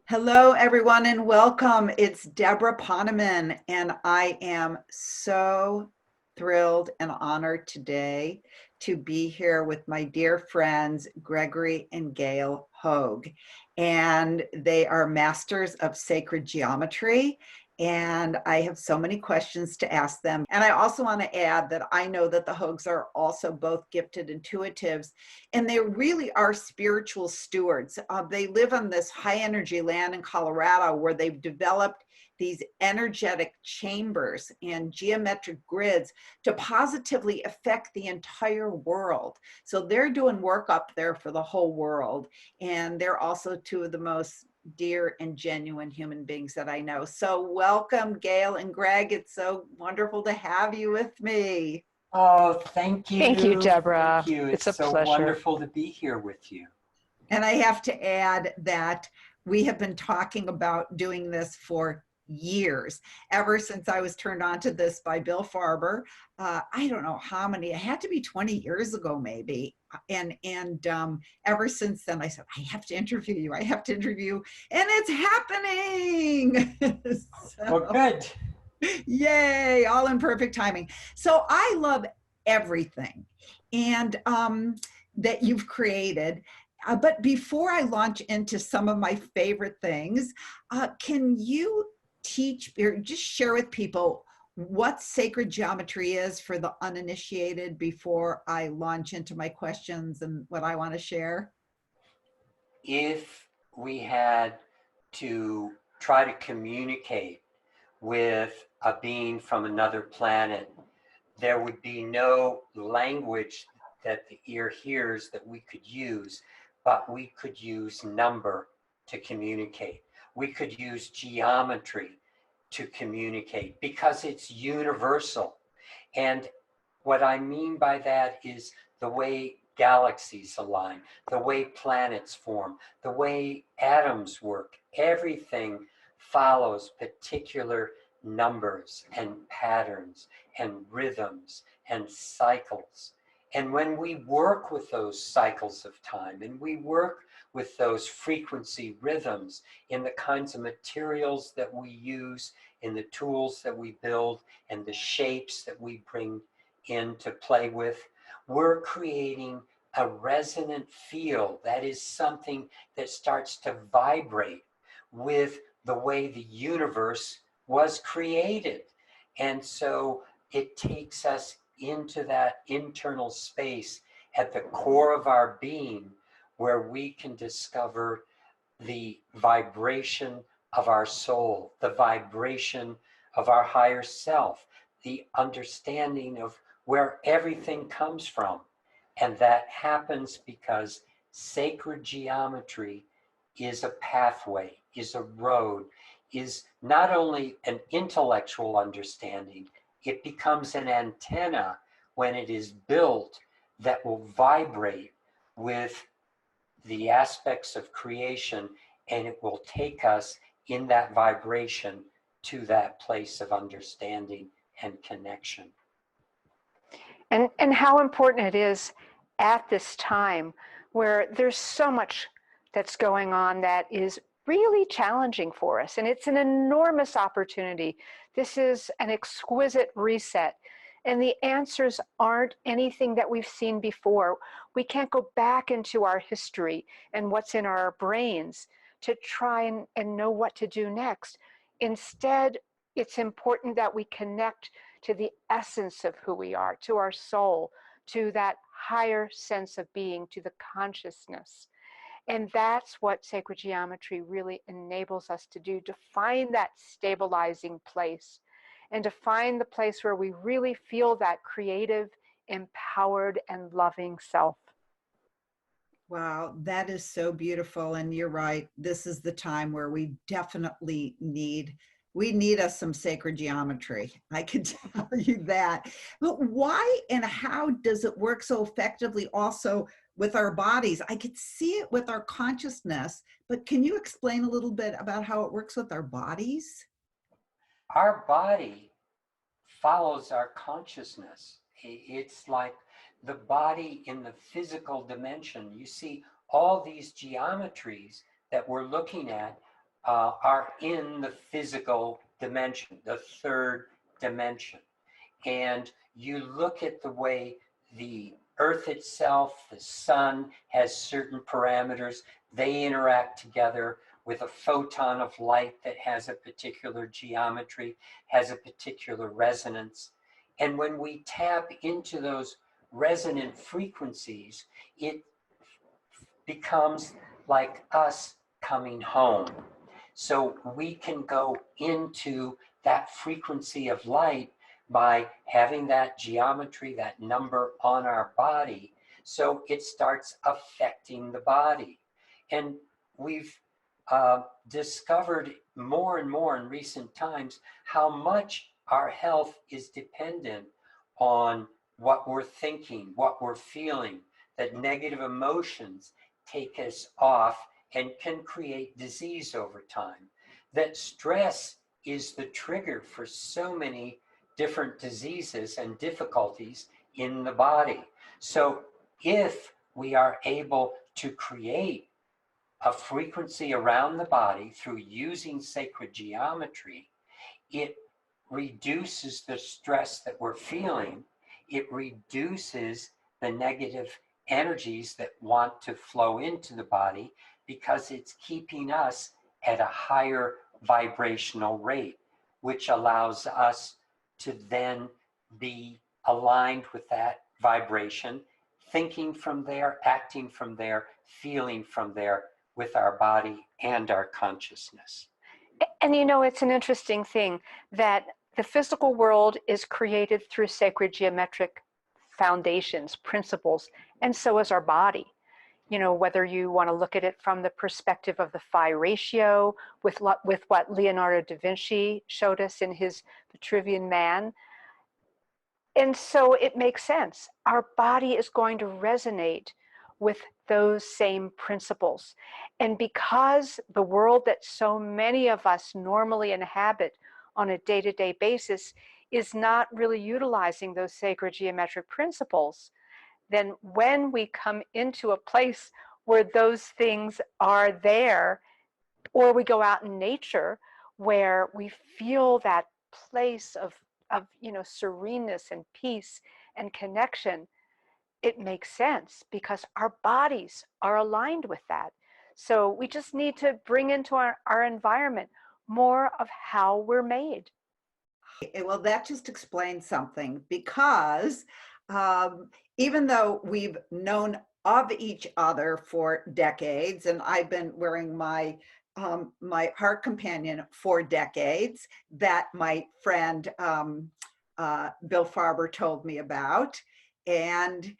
Hello, everyone, and welcome. It's Debra Poneman, and I am so thrilled and honored today to be here with my dear friends, Gregory and Gail Hogue. And they are masters of sacred geometry. And I have so many questions to ask them. And I also want to add that I know that the Hogues are also both gifted intuitives, and they really are spiritual stewards. They live on this high energy land in Colorado where they've developed these energetic chambers and geometric grids to positively affect the entire world. So they're doing work up there for the whole world. And they're also two of the most dear and genuine human beings that I know. So welcome, Gail and Greg. It's so wonderful to have you with me. Oh, thank you. Thank you, Debra. Thank you. It's It's a so pleasure. wonderful to be here with you. And I have to add that we have been talking about doing this for years, ever since I was turned on to this by Bill Farber. I don't know how many, it had to be 20 years ago, maybe. And ever since then, I said, I have to interview you. I have to interview, and it's happening. Well, good. Yay, all in perfect timing. So I love everything and that you've created. But before I launch into some of my favorite things, can you teach or just share with people what sacred geometry is for the uninitiated before I launch into my questions and what I want to share? If we had to try to communicate with a being from another planet, there would be no language that the ear hears that we could use, but we could use number to communicate. We could use geometry to communicate because it's universal. And what I mean by that is the way galaxies align, the way planets form, the way atoms work. Everything follows particular numbers and patterns and rhythms and cycles. And when we work with those cycles of time and we work with those frequency rhythms in the kinds of materials that we use, in the tools that we build, and the shapes that we bring in to play with, we're creating a resonant field that is something that starts to vibrate with the way the universe was created. And so it takes us into that internal space at the core of our being where we can discover the vibration of our soul, the vibration of our higher self, the understanding of where everything comes from. And that happens because sacred geometry is a pathway, is a road, is not only an intellectual understanding, it becomes an antenna when it is built that will vibrate with the aspects of creation, and it will take us in that vibration to that place of understanding and connection. And how important it is at this time where there's so much that's going on that is really challenging for us. And it's an enormous opportunity. This is an exquisite reset. And the answers aren't anything that we've seen before. We can't go back into our history and what's in our brains to try and know what to do next. Instead, it's important that we connect to the essence of who we are, to our soul, to that higher sense of being, to the consciousness. And that's what sacred geometry really enables us to do, to find that stabilizing place and to find the place where we really feel that creative, empowered, and loving self. Wow, that is so beautiful. And you're right. This is the time where we definitely need us some sacred geometry. I can tell you that. But why and how does it work so effectively also with our bodies? I could see it with our consciousness, but can you explain a little bit about how it works with our bodies? Our body follows our consciousness. It's like the body in the physical dimension. You see, all these geometries that we're looking at are in the physical dimension, the third dimension. And you look at the way the Earth itself, the sun has certain parameters. They interact together with a photon of light that has a particular geometry, has a particular resonance. And when we tap into those resonant frequencies, it becomes like us coming home. So we can go into that frequency of light by having that geometry, that number on our body. So it starts affecting the body. And we've discovered more and more in recent times how much our health is dependent on what we're thinking, what we're feeling, that negative emotions take us off and can create disease over time. That stress is the trigger for so many different diseases and difficulties in the body. So if we are able to create a frequency around the body through using sacred geometry, it reduces the stress that we're feeling. It reduces the negative energies that want to flow into the body because it's keeping us at a higher vibrational rate, which allows us to then be aligned with that vibration, thinking from there, acting from there, feeling from there with our body and our consciousness. And you know, it's an interesting thing that the physical world is created through sacred geometric foundations, principles, and so is our body. You know, whether you want to look at it from the perspective of the phi ratio, with what Leonardo da Vinci showed us in his Vitruvian Man. And so it makes sense. Our body is going to resonate with those same principles. And because the world that so many of us normally inhabit on a day-to-day basis is not really utilizing those sacred geometric principles, then when we come into a place where those things are there, or we go out in nature where we feel that place of sereneness and peace and connection, it makes sense because our bodies are aligned with that. So we just need to bring into our environment more of how we're made. Well, that just explains something because even though we've known of each other for decades, and I've been wearing my my heart companion for decades that my friend Bill Farber told me about, and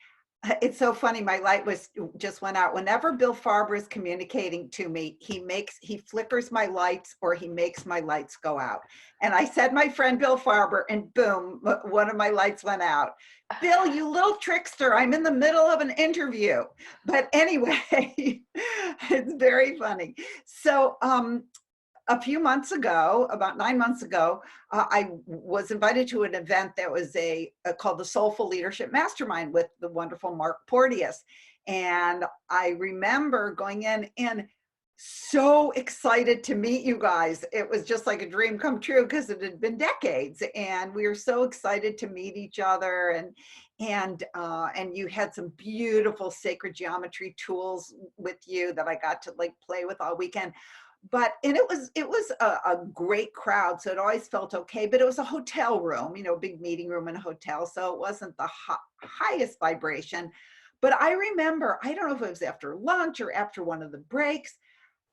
it's so funny. My light was just went out. Whenever Bill Farber is communicating to me, he flickers my lights or he makes my lights go out. And I said my friend Bill Farber, and boom, one of my lights went out. Bill, you little trickster, I'm in the middle of an interview. But anyway, it's very funny. So a few months ago, about 9 months ago, I was invited to an event that was called the Soulful Leadership Mastermind with the wonderful Mark Porteous. And I remember going in and so excited to meet you guys. It was just like a dream come true because it had been decades, and we were so excited to meet each other. And you had some beautiful sacred geometry tools with you that I got to like play with all weekend. And it was a great crowd, so it always felt okay. But it was a hotel room, big meeting room in a hotel, so it wasn't the highest vibration. But I remember, I don't know if it was after lunch or after one of the breaks,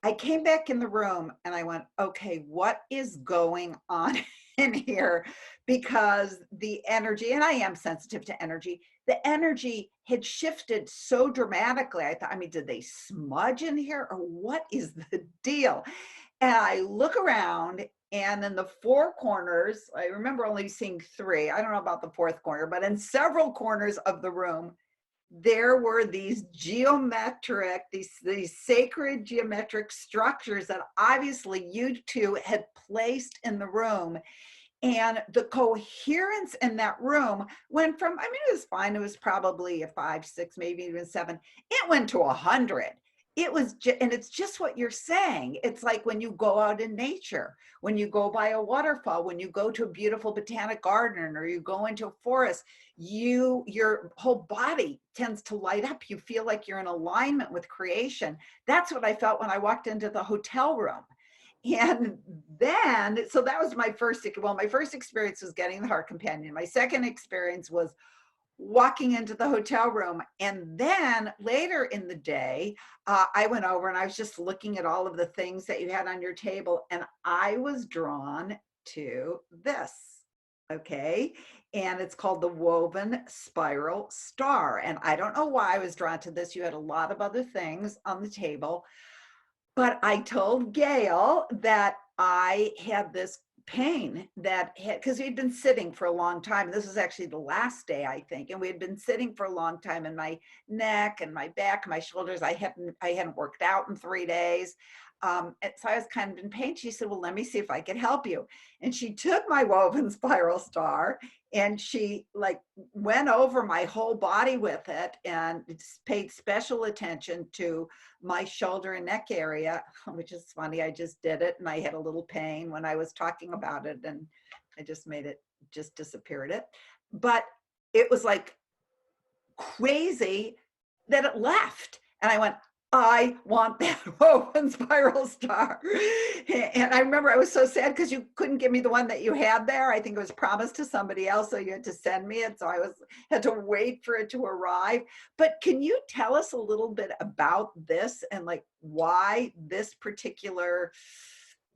I came back in the room and I went, okay, what is going on in here? Because the energy, and I am sensitive to energy, the energy had shifted so dramatically. I thought, did they smudge in here or what is the deal? And I look around, and in the four corners, I remember only seeing three. I don't know about the fourth corner, but in several corners of the room, there were these sacred geometric structures that obviously you two had placed in the room. And the coherence in that room went from, it was fine. It was probably a 5, 6, maybe even 7. It went to 100. it was and it's just what you're saying. It's like when you go out in nature, when you go by a waterfall, when you go to a beautiful botanic garden, or you go into a forest, your whole body tends to light up. You feel like you're in alignment with creation. That's what I felt when I walked into the hotel room. And then, so that was my first, well, my first experience was getting the heart companion. My second experience was walking into the hotel room. And then later in the day, I went over and I was just looking at all of the things that you had on your table. And I was drawn to this. Okay. And it's called the woven spiral star. And I don't know why I was drawn to this. You had a lot of other things on the table. But I told Gail that I had this pain that had, because we'd been sitting for a long time. This was actually the last day, I think, and we had been sitting for a long time, in my neck and my back and my shoulders. I hadn't worked out in 3 days. And so I was kind of in pain. She said, well, let me see if I can help you. And she took my woven spiral star and she like went over my whole body with it and paid special attention to my shoulder and neck area, which is funny. I just did it and I had a little pain when I was talking about it, and I just made it, just disappeared it. But it was like crazy that it left. And I went, I want that woven spiral star. And I remember I was so sad because you couldn't give me the one that you had there. I think it was promised to somebody else, so you had to send me it. So I had to wait for it to arrive. But can you tell us a little bit about this and like why this particular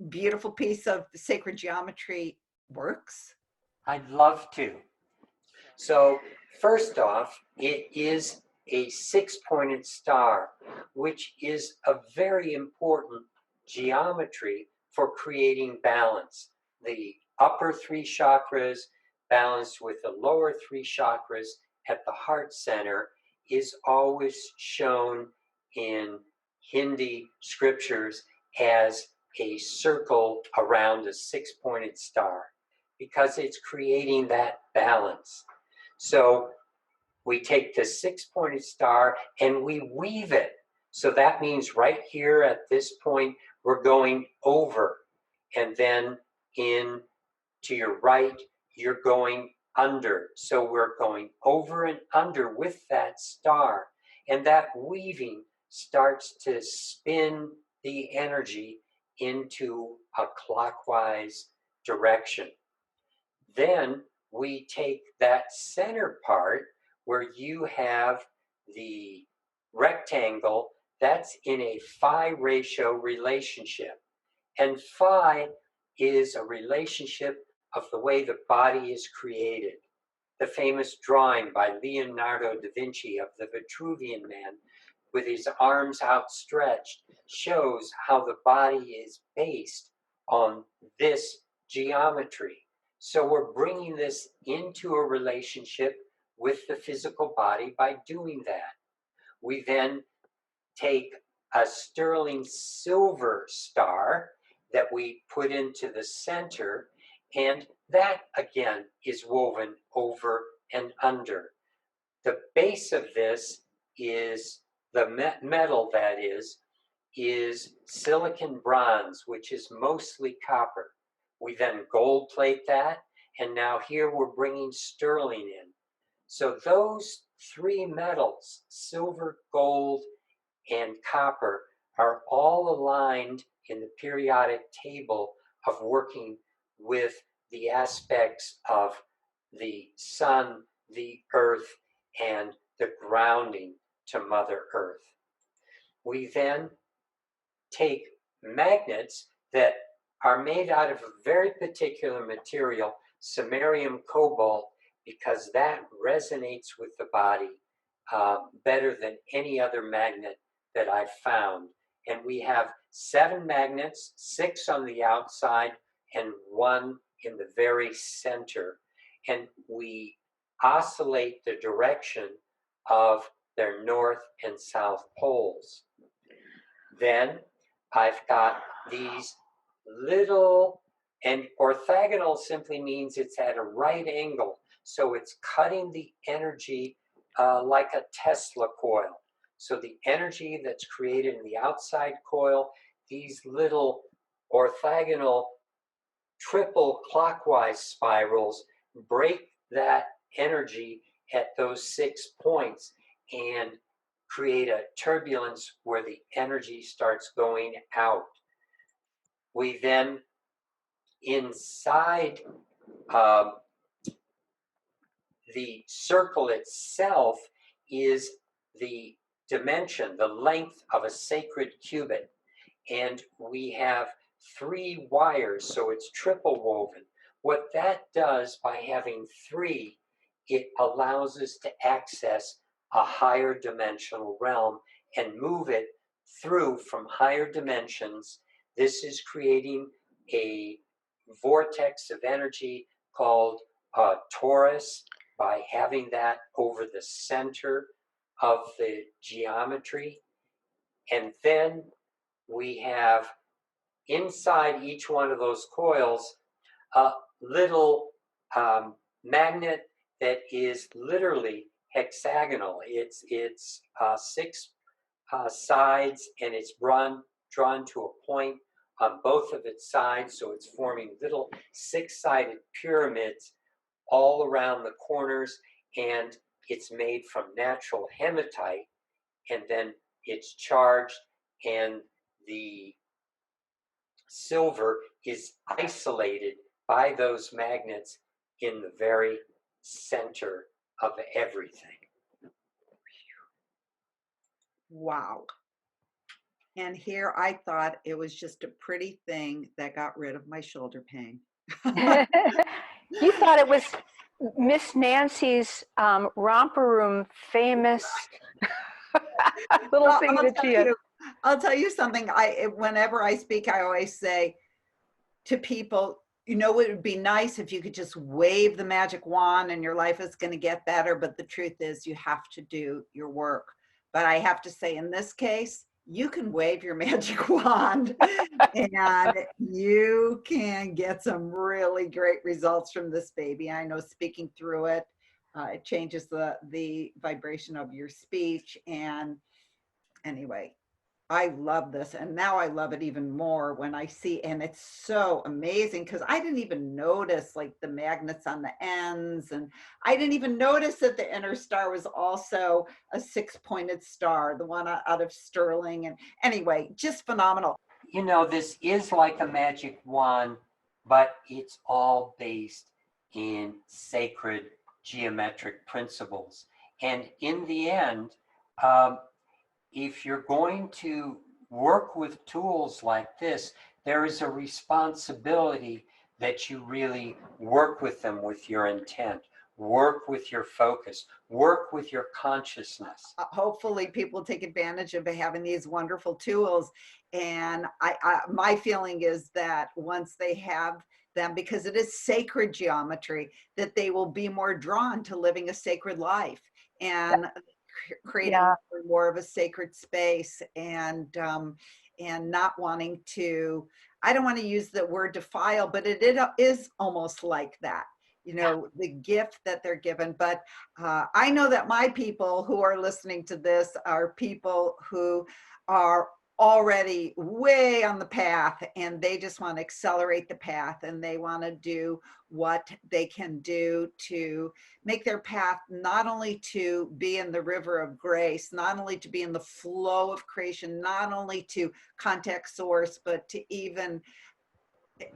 beautiful piece of sacred geometry works? I'd love to. So first off, it is a six-pointed star, which is a very important geometry for creating balance. The upper three chakras balanced with the lower three chakras at the heart center is always shown in Hindi scriptures as a circle around a six-pointed star because it's creating that balance. So we take the six-pointed star and we weave it. So that means right here at this point, we're going over, and then in to your right, you're going under. So we're going over and under with that star. And that weaving starts to spin the energy into a clockwise direction. Then we take that center part where you have the rectangle that's in a phi ratio relationship. And phi is a relationship of the way the body is created. The famous drawing by Leonardo da Vinci of the Vitruvian Man with his arms outstretched shows how the body is based on this geometry. So we're bringing this into a relationship with the physical body by doing that. We then take a sterling silver star that we put into the center, and that again is woven over and under. The base of this is the metal, that is silicon bronze, which is mostly copper. We then gold plate that, and now here we're bringing sterling in. So those three metals, silver, gold, and copper, are all aligned in the periodic table of working with the aspects of the sun, the earth, and the grounding to Mother Earth. We then take magnets that are made out of a very particular material, samarium cobalt, because that resonates with the body better than any other magnet that I've found. And we have 7 magnets, 6 on the outside and 1 in the very center. And we oscillate the direction of their north and south poles. Then I've got these little, and orthogonal simply means it's at a right angle. So it's cutting the energy like a Tesla coil. So the energy that's created in the outside coil, these little orthogonal triple clockwise spirals break that energy at those 6 points and create a turbulence where the energy starts going out. We then, inside the circle itself, is the dimension, the length of a sacred cubit. And we have 3 wires, so it's triple woven. What that does by having 3, it allows us to access a higher dimensional realm and move it through from higher dimensions. This is creating a vortex of energy called torus by having that over the center of the geometry. And then we have inside each one of those coils a little magnet that is literally hexagonal. It's 6 sides, and it's drawn to a point on both of its sides, so it's forming little 6-sided pyramids all around the corners, and it's made from natural hematite, and then it's charged, and the silver is isolated by those magnets in the very center of everything. Wow. And here I thought it was just a pretty thing that got rid of my shoulder pain. You thought it was Miss Nancy's romper room famous little Well, thing that she had. I'll tell you something. Whenever I speak, I always say to people, it would be nice if you could just wave the magic wand and your life is going to get better. But the truth is you have to do your work. But I have to say, in this case, you can wave your magic wand and you can get some really great results from this baby. I know speaking through it, it changes the vibration of your speech. And anyway, I love this. And now I love it even more when I see, and it's so amazing because I didn't even notice like the magnets on the ends. And I didn't even notice that the inner star was also a 6-pointed star, the one out of sterling. And anyway, just phenomenal. This is like a magic wand, but it's all based in sacred geometric principles. And in the end, if you're going to work with tools like this, there is a responsibility that you really work with them with your intent, work with your focus, work with your consciousness. Hopefully people take advantage of having these wonderful tools. And my feeling is that once they have them, because it is sacred geometry, that they will be more drawn to living a sacred life and creating more of a sacred space, and not wanting to, I don't want to use the word defile, but it is almost like that, the gift that they're given. But I know that my people who are listening to this are people who are already way on the path, and they just want to accelerate the path, and they want to do what they can do to make their path not only to be in the river of grace, not only to be in the flow of creation, not only to contact source, but to even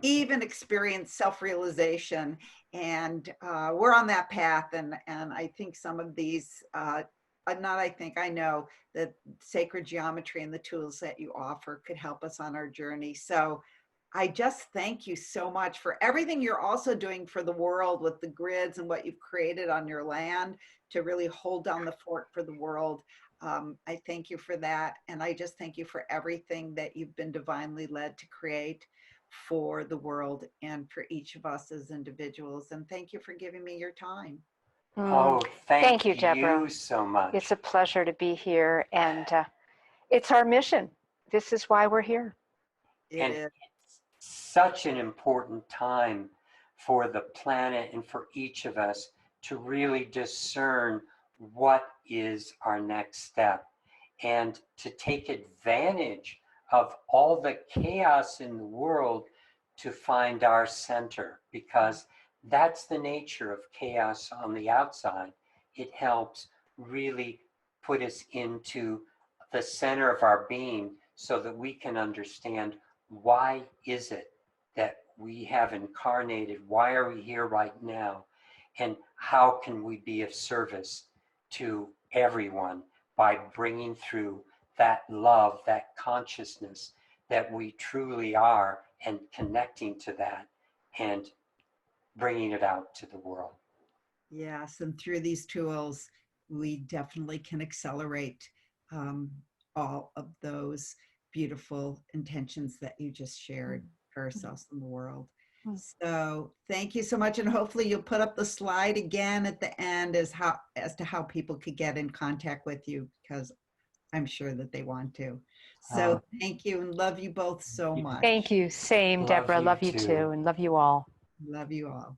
experience self-realization. And we're on that path. And I think some of these, I know that sacred geometry and the tools that you offer could help us on our journey. So I just thank you so much for everything you're also doing for the world with the grids and what you've created on your land to really hold down the fort for the world. I thank you for that. And I just thank you for everything that you've been divinely led to create for the world and for each of us as individuals. And thank you for giving me your time. Oh, thank you, Debra. you so much. It's a pleasure to be here, and it's our mission. This is why we're here. And it's such an important time for the planet and for each of us to really discern what is our next step. and to take advantage of all the chaos in the world to find our center, because that's the nature of chaos on the outside. It helps really put us into the center of our being so that we can understand, why is it that we have incarnated? Why are we here right now? And how can we be of service to everyone by bringing through that love, that consciousness that we truly are, and connecting to that and bringing it out to the world. Yes, and through these tools, we definitely can accelerate all of those beautiful intentions that you just shared for ourselves and the world. So thank you so much, and hopefully you'll put up the slide again at the end as to how people could get in contact with you, because I'm sure that they want to. So thank you, and love you both so much. Thank you. Same, Love Deborah. you Love you too. too, and love you all. Love you all.